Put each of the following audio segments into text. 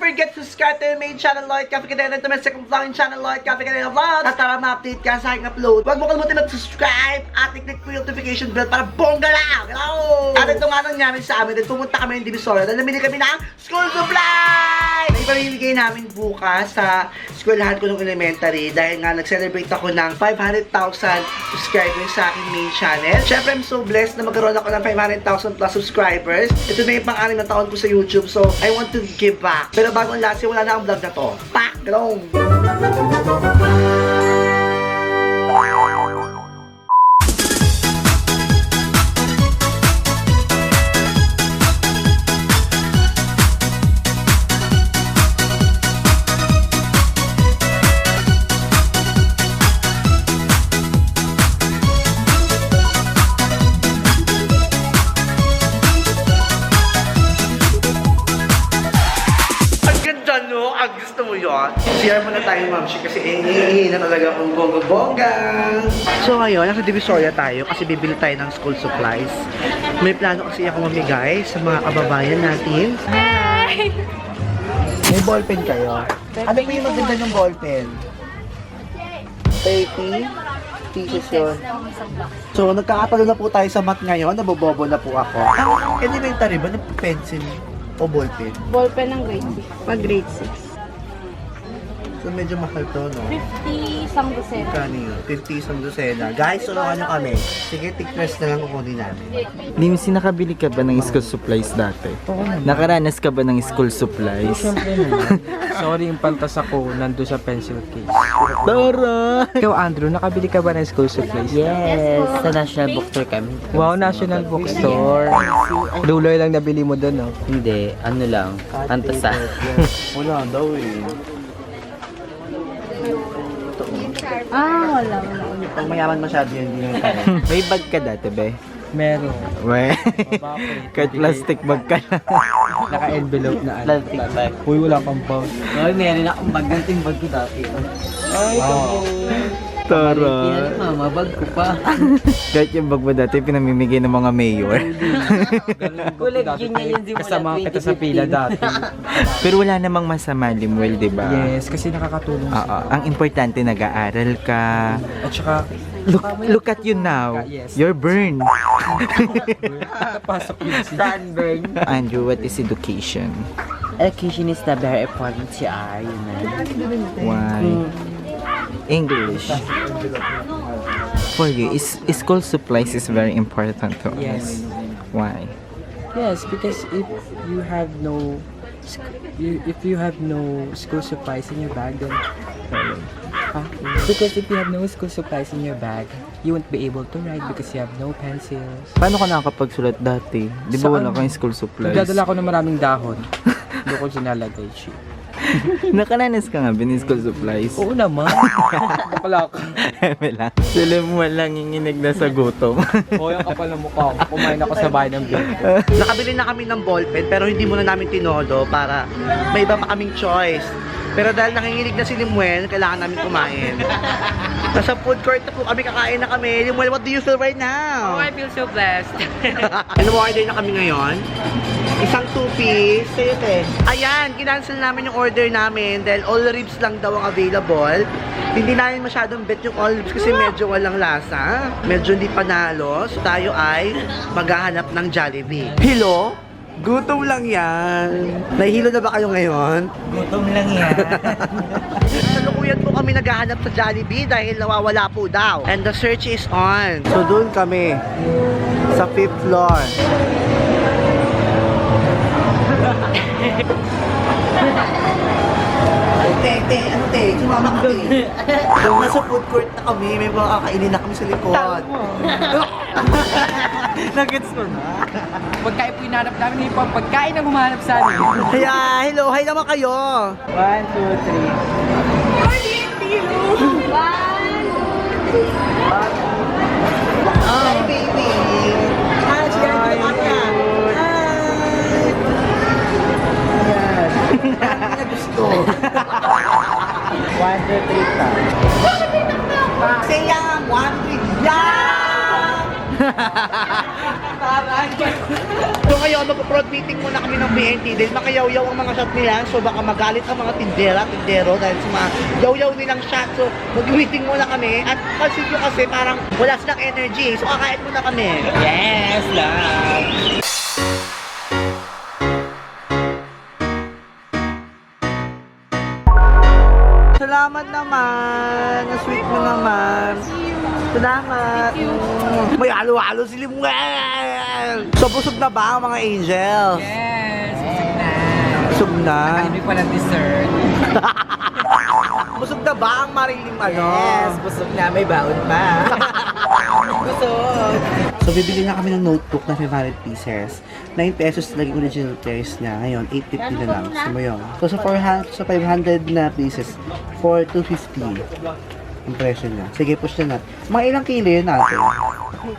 forget to subscribe to the main channel, Lloyd Cafe Cadena, to my second vlogging channel, Lloyd Cafe Cadena Vlogs. At para ma-update ka sa aking upload, huwag mo kalimutan mag-subscribe at i-click po yung notification bell para bongga lang! Hello! At ito nga nangyari sa amin, dahil pumunta kami ng Divisoria dahil namili kami ng school supply! Ipamimigay namin bukas sa eskwelahan ko ng elementary dahil nga nag-celebrate ako ng 500,000 subscribers sa aking main channel. Syempre, I'm so blessed na magkaroon ako ng 500,000 plus subscribers. Ito na yung pang-anim na taon ko sa YouTube, so I want to give back. Pero bago ang last, wala na ang vlog na to. Pak! Galong! Ang gusto mo yun? CR muna tayo, Mamshi, kasi na talaga akong bongga-bongga. So ngayon, nasa Divisoria tayo kasi bibili tayo ng school supplies. May plano kasi ako mamigay sa mga kababayan natin. Hi! May ballpen kayo? Ano po yung maganda ng ballpen? 30 pieces yun. So, nagkakatalo na po tayo sa math ngayon. Nabobobo na po ako. Ang elementary ba? Pencil o ballpen? Ballpen ng grade 6. Pag grade 6. So, medyo mahal to, no? 50 isang dosena. Kanina, 50 isang dosena. Guys, tulungan nyo kami. Sige, tick-press na lang kukunin namin. Nimsi, nakabili ka ba ng school supplies dati? Oo naman. Nakaranas ka ba ng school supplies? Siyempre naman. Sorry, yung pantas ako nandun sa pencil case. Tara! Ikaw, Andrew, nakabili ka ba ng school supplies? Yes, sa National Bookstore kami. Wow, National Bookstore. Duloy lang nabili mo doon, no? Hindi, ano lang, pantasa. Wala daw eh. Wala. Pag mayaman masyado yun, hindi naman tayo. May bag ka dati, be? Meron. We. Bakit? Kahit plastic bag ka na. Naka-envelope na ano. Plastic bag. Uy, wala kang bag. Ay, meron akong bag. Ganting bag ko dati. Ay, Tara! Pinali mama, bag ko pa. Kahit yung bag mo dati, pinamimigay ng mga mayor. Kulit yun niya yun simula Kasama kita sa pila dati. Pero wala namang masama, Limuel, di ba? Yes, kasi nakakatulong Oo. Ang importante, nag-aaral ka. At saka, Look at you now. Yes. You're burned. napasok yun si Sunburn. Andrew, what is education? Education is the very important CR, yun na. Why? English. For you, school supplies is very important to Yes. us. Why? Yes, because if you have no school supplies in your bag, then because if you have no school supplies in your bag, you won't be able to write because you have no pencils. Paano ka nakakapagsulat dati? Di ba wala Saan? kang school supplies? Nagdadala ko ng maraming dahon. Doon ko sinalagay siya. Nakaranas ka nga bin school supplies? Oo naman. Kapala ka. Wala. Sila mo lang inginig na sa gutom. O, yung kapal na mukha ko. Kumain ako sa bahay ng bed. Nakabili na kami ng ballpen pero hindi muna namin tinodo para may iba pa kaming choice. Pero dahil nanginginig na si Limuel, kailangan namin kumain. Nasa food court na po kami, kakain na kami. Limuel, what do you feel right now? I feel so blessed. Order na kami ngayon. Isang 2-piece. Sa'yo, te. Ayan, kinancel namin yung order namin dahil all ribs lang daw ang available. Hindi namin masyadong bet yung all ribs kasi medyo walang lasa. Medyo hindi panalo. So tayo ay maghahanap ng Jollibee. Hello? Gutom lang yan. Nahihilo na ba kayo ngayon? Gutom lang yan. Salukuyan po kami naghahanap sa Jollibee dahil nawawala po daw. And the search is on. So doon kami sa 5th floor. Ano te? Sumama ka te. Kung nasa food court na kami, may mga kakainin na kami sa likod. Nuggets mo na. Pagkain po hinanap namin, hindi pa pagkain ang humanap sa amin. Kaya, hello, hi naman kayo. 1, 2, 3. Hi, baby. Hi, si Ate Anya. Hi. Ayan. Parang na gusto. 1, 2, 3 pa. Say yang, 1, 3, yang! So ngayon, magpo-prod meeting muna kami ng PNT dahil makayaw-yaw ang mga shot nila. So baka magalit ang mga tindero dahil sa mga yaw-yaw nilang shot. So mag-meeting muna kami. At pansin nyo kasi parang wala silang energy. So kakain muna kami. Yes, love! Salamat naman. Na-sweet mo naman. Salamat. May halo-halo si Limuel. So busog na ba ang mga angel? Yes, busog na. Busog na. Nakalimig pa ng dessert. Busog na ba ang Marilim Yes, busog na. May baon pa. Busog. So bibili na kami ng notebook na 500 pieces. 9 pesos lagi original price niya. Ngayon, 850 na lang. So mo yun. So sa 500 na pieces, for 250 ang presyo niya. Sige, push na natin. Mga ilang kilo yun natin?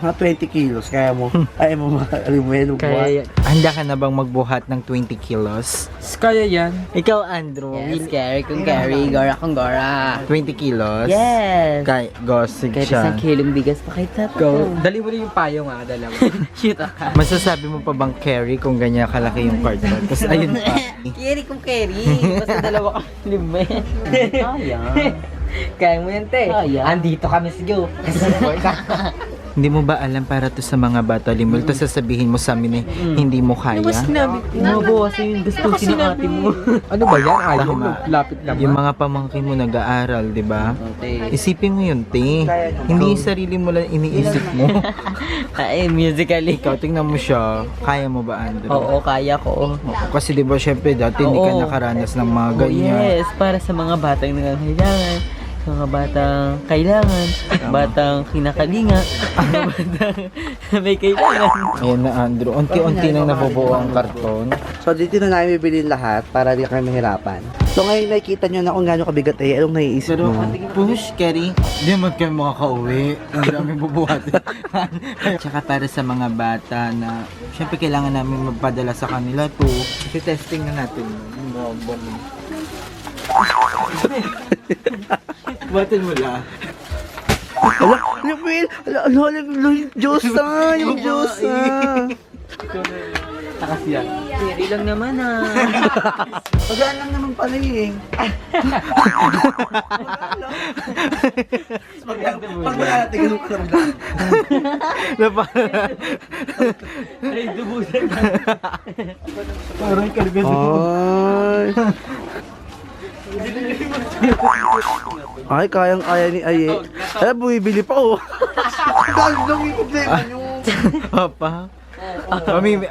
Mga 20 kilos. Kaya mo, ay mo alimelo Kaya, handa ka na bang magbuhat ng 20 kilos? Kaya yan. Ikaw, Andrew, Yes, carry kung carry, gora kung gora. 20 kilos? Yes! Kay, gosig Kahit siya. isang kilong bigas pa kita. Go. Dali mo rin yung payong dalawa. Shoot ka. Masasabi mo pa bang carry kung ganyan kalaki yung cardboard? Tapos ayun pa. Carry kung carry. Basta dalawa kami lima. Kaya. Kaya mo yan, te. Kaya. Andito kami sa Go. Hindi mo ba alam para to sa mga bata limol? Tapos sasabihin mo sa amin eh, hindi mo kaya? Sinabi ko. Mabawasan yung gusto ate mo. Ano ba yan? Ayaw Tama. mo. Lapit lang. Yung mga pamangkin mo nag-aaral, di ba? Okay. Isipin mo yun, te. Hindi yung sarili mo lang iniisip mo. Ay, musically. Ikaw, tingnan mo siya. Kaya mo ba, Andrew? Oo, kaya ko. Kasi di ba, syempre, dati hindi ka Oo. nakaranas ng mga Oh, ganyan. yes, para sa mga batang nangangailangan, sa mga batang kailangan, batang kinakalinga, mga batang may kailangan. Ayan na, Andrew. Unti-unti nang nabubuo ang karton. So dito na namin bibili lahat para di kami mahirapan. So ngayon nakikita nyo na kung gaano kabigat ay anong naiisip Pero, mo? push, Kerry. Hindi naman kami makakauwi. Hindi namin bubuhatin. Tsaka para sa mga bata na, syempre kailangan namin magpadala sa kanila to. Kasi testing na natin. Batin mo lang. Ala, Limuel! Ala, yung Diyos na! Yung Diyos na! Takas yan. Carry lang naman Magaan lang naman pala eh. Pag wala natin, ganun ka lang. Ay, dubusan ka. Parang karga Ay, kayang-kaya ni Aye. Ay, bumibili pa oh. Dahil lang yung problema nyo. Papa. Mami,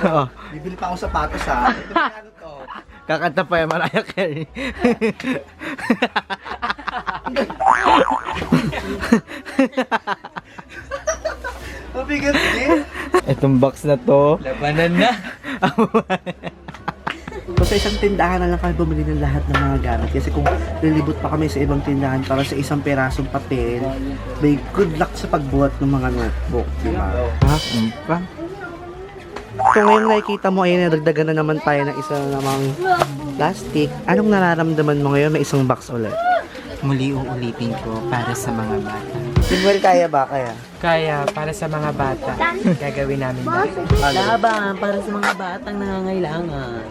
oh, Bibili pa akong sapatos ha. Ito ba ano to? kakanta pa yung Mariah Carey. Mabigat eh. Itong box na to. Labanan na. So sa isang tindahan na lang kami bumili ng lahat ng mga gamit. Kasi kung lilibot pa kami sa ibang tindahan para sa isang perasong papel, may good luck sa pagbuhat ng mga notebook, di ba? Pa? So ngayon nakikita mo ay nadagdagan na naman tayo ng isa namang plastic. Anong nararamdaman mo ngayon? May isang box ulit. Muli uulitin ko para sa mga bata. Well, kaya ba? Kaya? Kaya, para sa mga bata, gagawin namin lahat. Laban para sa mga batang nangangailangan.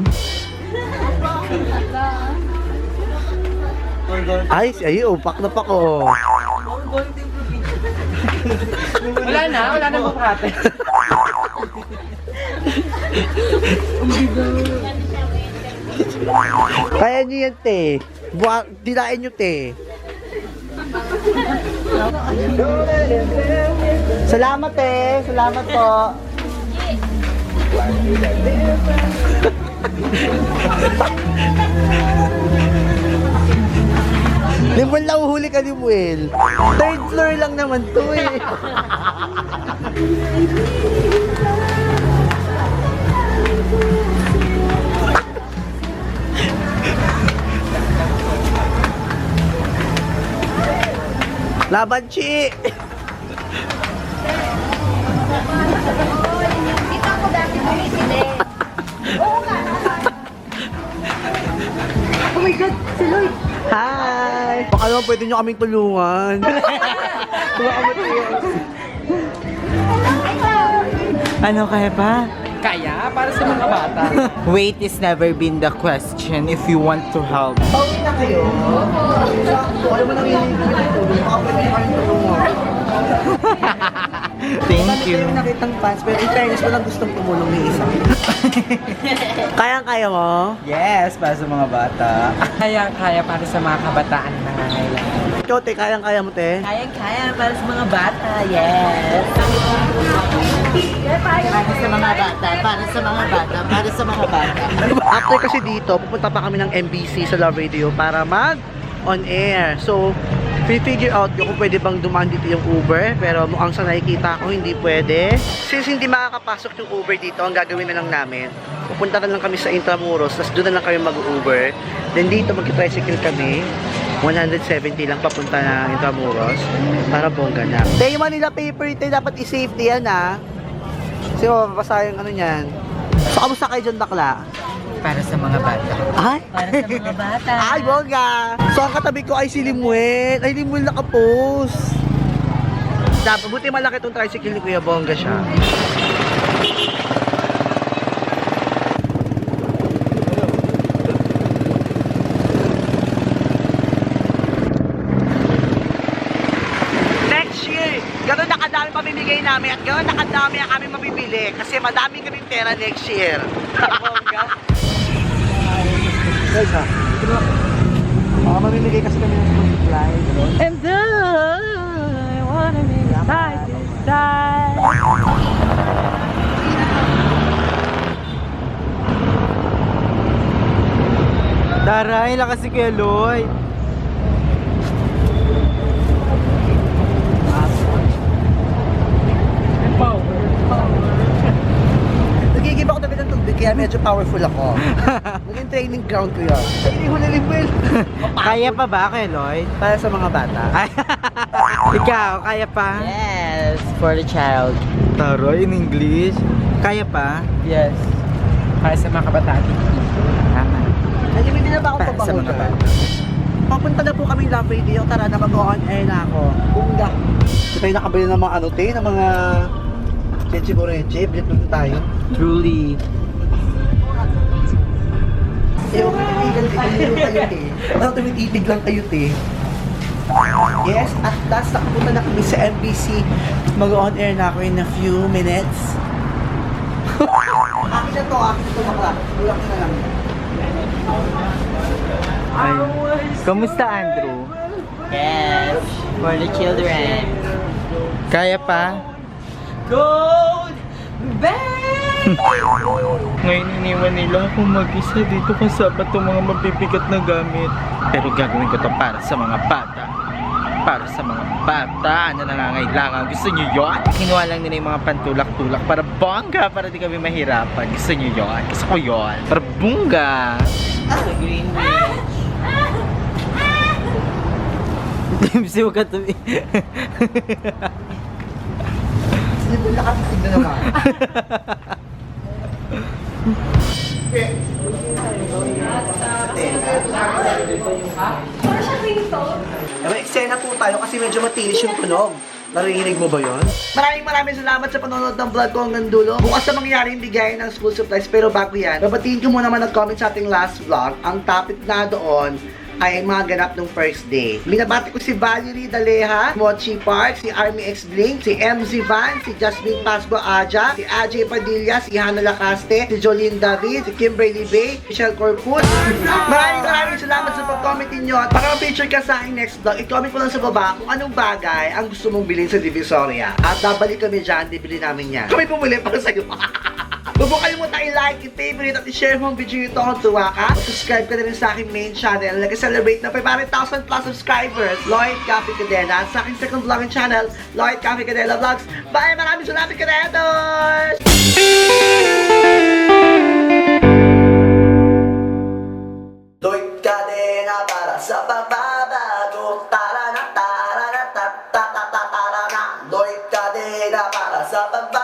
Ay, upak na pa ko. Wala na bukate. Kaya nyo yan, te. Dinain nyo, te. Salamat, te. Salamat po. Limuel, nahuhuli ka, Limuel. Third floor lang naman to eh. Laban, Chi! Dito ako dati bumibili. Oo nga. Oh my God, si Lloyd. Hi! Baka naman pwede nyo kaming tulungan. Ano kaya pa? Kaya, para sa mga bata. Wait is never been the question if you want to help. Pauwi na kayo. So, alam mo na yung tulong. Baka pwede kayo tulungan. Thank you. Kami nakitang fans, pero in fairness, walang gustong tumulong ni isa. Kaya mo? Yes, para sa mga bata. Kaya para sa mga kabataan na nangangailangan. Ikaw, te, kayang-kaya mo, te? Kayang-kaya para sa mga bata, yes. Para sa mga bata, para sa mga bata, para sa mga bata. After kasi dito, pupunta pa kami ng MBC sa Love Radio para mag on air. So, figure out ko kung pwede bang dumaan dito yung Uber, pero mukhang sa nakikita ko hindi pwede. Since hindi makakapasok yung Uber dito, ang gagawin na lang namin, pupunta na lang kami sa Intramuros, tapos doon na lang kami mag-Uber. Then dito mag-tricycle kami, 170 lang papunta na Intramuros, para bongga na. Yung Manila paper ito, dapat i-safety yan ha. Kasi mapapasa yung ano yan. So, kamusta kayo dyan, bakla? Para sa mga bata. Ay! Para sa mga bata. Ay, bongga! So, ang katabi ko ay si Limuel. Ay, Limuel nakapost. Dapat, buti malaki itong tricycle ni Kuya Bongga siya. Next year, gano'n nakadami pamimigay namin at gano'n nakadami ang aming mabibili kasi madami kaming pera next year. Bongga. Guys ha, mamimigay kasi kami ng food supply. And I wanna be side to side. Daray, lakas si Kuya Lloyd. Nagigib ako tabi ng tubig kaya medyo powerful ako. Naging training ground ko yun. Hindi ko nalimbel. Kaya pa ba, Kuya Lloyd? Para sa mga bata. Ay, ikaw, kaya pa? Yes, for the child. Taroy, in English. Kaya pa? Yes. Para sa mga kabataan. Tama. Nalimbel na ba ako Para sa pabaho mga dyan? bata. Papunta na po kami Love Radio. Tara na, mag-on air na ako. Bunga. Ito tayo nakabili ng mga ano, ng mga Cheche Boreche. Bilit na tayo. Truly. Ewan ko, tumitigan kayo, te. Parang tumititig lang kayo, te. Yes, at last nakapunta na kami sa MBC. Mag-on air na ako in a few minutes. Akin na to, bakla. Tulak na lang. Ay. Kamusta, Andrew? Yes, for the children. Kaya pa? Gold bag! Ngayon iniwan nila ako mag-isa dito kasama itong mga mabibigat na gamit. Pero gagawin ko to para sa mga bata. Para sa mga bata na nangangailangan. Gusto nyo yun? Kinuha lang nila yung mga pantulak-tulak para bongga, para di kami mahirapan. Gusto nyo yun? Gusto ko yun. Para bongga. Sa Greenwich. Dempsey, huwag ka tumi. Sige po, nakatitig na naman. May eksena po tayo kasi medyo matinis yung tunog. Narinig mo ba yon? Maraming salamat sa panonood ng vlog ko hanggang dulo. Bukas na mangyayari yung bigay ng school supplies, pero bago yan, babatiin ko muna naman nag-comment sa ating last vlog. Ang topic na doon ay mga ganap ng first day. Binabati ko si Valerie Daleha, Mochi Park, si Army X Blink, si MZ Van, si Jasmine Pasco Aja, si AJ Padilla, si Hannah Lacaste, si Jolene David, si Kimberly Bay, Michelle Corpus. Maraming salamat sa pag-comment ninyo. At para ma-feature ka sa aking next vlog, i-comment mo lang sa baba kung anong bagay ang gusto mong bilhin sa Divisoria. At babalik kami dyan, bibili namin yan. Kami pumili para sa'yo. Huwag mo kalimutan i-like, i-favorite at i-share mo ang video ito kung tuwa ka. Subscribe ka na rin sa aking main channel. Nag-celebrate na 500,000 plus subscribers. Lloyd Cafe Cadena. At sa aking second vlogging channel, Lloyd Cafe Cadena Vlogs. Bye! Maraming salamat, Cadetos! Lloyd Cadena para sa pagbabago. Tara na, tara na, ta ta ta ta tara na. Lloyd Cadena para sa pagbabago.